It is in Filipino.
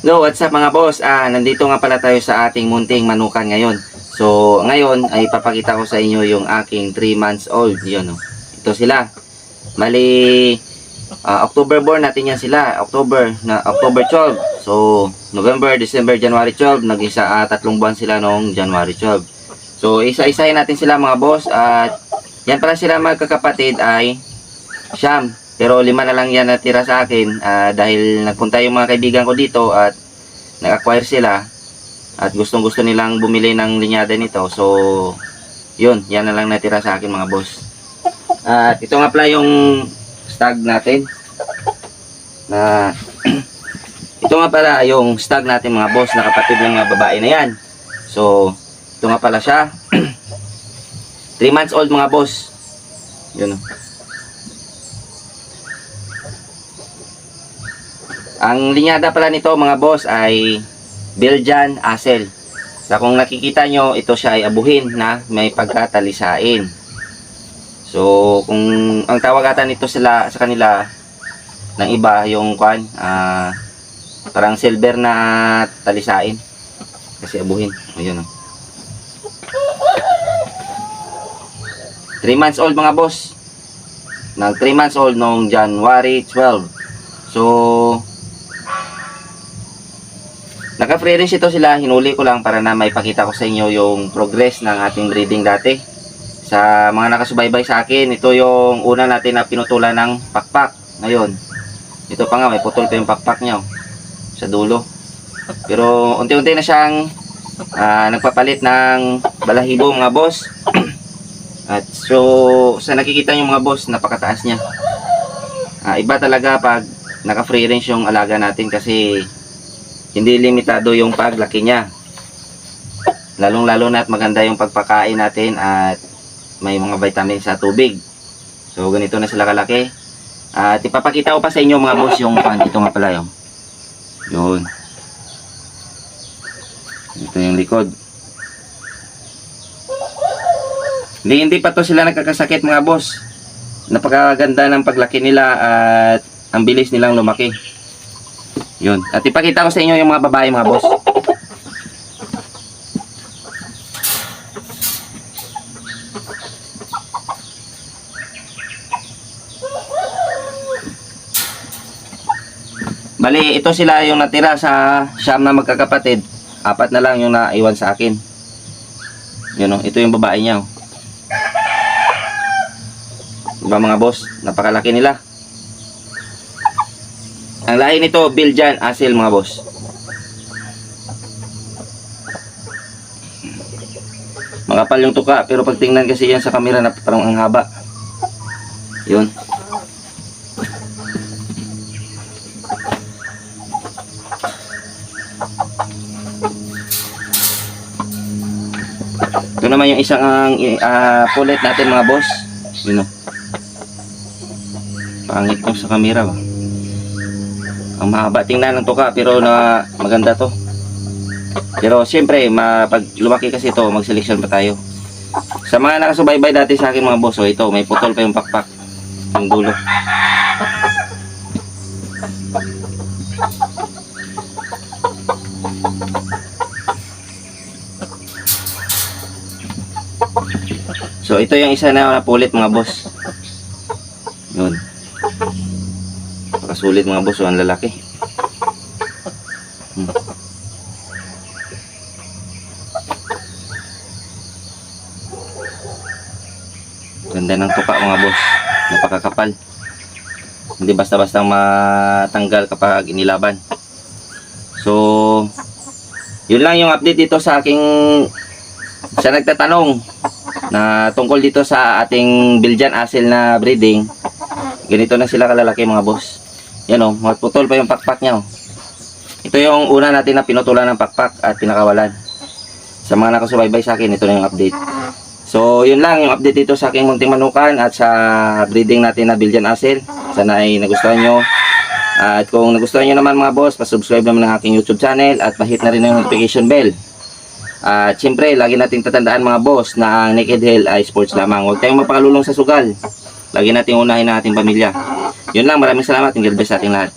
No, what's up mga boss? Nandito nga pala tayo sa ating munting manukan ngayon. So, ngayon ay papakita ko sa inyo yung aking 3 months old. Yun, no? Ito sila. Mali, October born natin yan sila. October 12. So, November, December, January 12. Nag-isa 3 buwan sila noong January 12. So, isa-isahin natin sila mga boss. At yan pala sila magkakapatid ay siyam. Pero 5 na lang yan natira sa akin dahil nagpunta yung mga kaibigan ko dito at nag-acquire sila at gustong-gusto nilang bumili ng linyada nito. So, yun, yan na lang natira sa akin mga boss. At ito nga pala yung stag natin. Ito nga pala yung stag natin mga boss na kapatid ng mga babae na yan. So, ito nga pala siya. 3 months old mga boss. Yun o. Ang linyada pala nito mga boss ay Belgian Asel. Sa kung nakikita nyo, ito siya ay abuhin na may pagkatalisain. So kung ang tawagatan nito sila sa kanila ng iba yung parang silver na talisain kasi abuhin. Ayun o. 3 months old mga boss. Nag 3 months old noong January 12. So naka-free range ito sila, hinuli ko lang para na may pakita ko sa inyo yung progress ng ating breeding dati. Sa mga nakasubaybay sa akin, ito yung una natin na pinutulan ng pakpak. Ngayon, ito pa nga, may putol pa yung pakpak niya sa dulo. Pero unti-unti na siyang nagpapalit ng balahibo mga boss. At so, sa nakikita nyo mga boss, napakataas niya. Iba talaga pag naka-free range yung alaga natin kasi hindi limitado yung paglaki niya. Lalong-lalo na at maganda yung pagpakain natin at may mga vitamin sa tubig. So ganito na sila kalaki. At ipapakita ko pa sa inyo mga boss yung ito nga pala yung. Yun. Ito yung likod. Hindi pa to sila nagkakasakit mga boss. Napakaganda ng paglaki nila at ang bilis nilang lumaki. Yun. At ipakita ko sa inyo yung mga babae mga boss. Bali, ito sila yung natira sa siyam na magkakapatid. 4 na lang yung naiwan sa akin. Yun o. Ito yung babae niya o. Diba mga boss? Napakalaki nila. Ang lahi nito, Belgian Asel mga boss. Makapal yung tuka, pero pag tingnan kasi yan sa camera na parang ang haba. Yun. Ito naman yung isang pulet natin mga boss. Yun o. Pangit ko sa camera ba. Ang mahaba tingnan ng tuka pero na maganda to. Pero siyempre pag lumaki kasi ito mag-selection pa tayo. Sa mga nakasubaybay dati sa akin mga boss, ito may putol pa yung pakpak yung dulo. So ito yung isa na napulit mga boss. Yun. Sulit mga boss, ang lalaki. Ganda ng tuka mga boss. Napakakapal. Hindi basta-basta matanggal kapag inilaban. So, yun lang yung update dito sa aking sa nagtatanong na tungkol dito sa ating Belgian Asel na breeding. Ganito na sila kalalaki mga boss. Yan o, magputol pa yung pakpak niya o. Ito yung una natin na pinutulan ng pakpak at pinakawalan. Sa mga nakasubaybay sa akin, ito na yung update. So, yun lang yung update dito sa aking munting manukan at sa breeding natin na Belgian Asel. Sana ay nagustuhan nyo. At kung nagustuhan nyo naman mga boss, pasubscribe naman ng aking YouTube channel at pahit na rin yung notification bell. At syempre, lagi nating tatandaan mga boss na ang Naked Hell ay sports lamang. Huwag tayong mapakalulong sa sugal. Lagi nating unahin ang ating pamilya. Yun lang, maraming salamat. God bless sa ating lahat.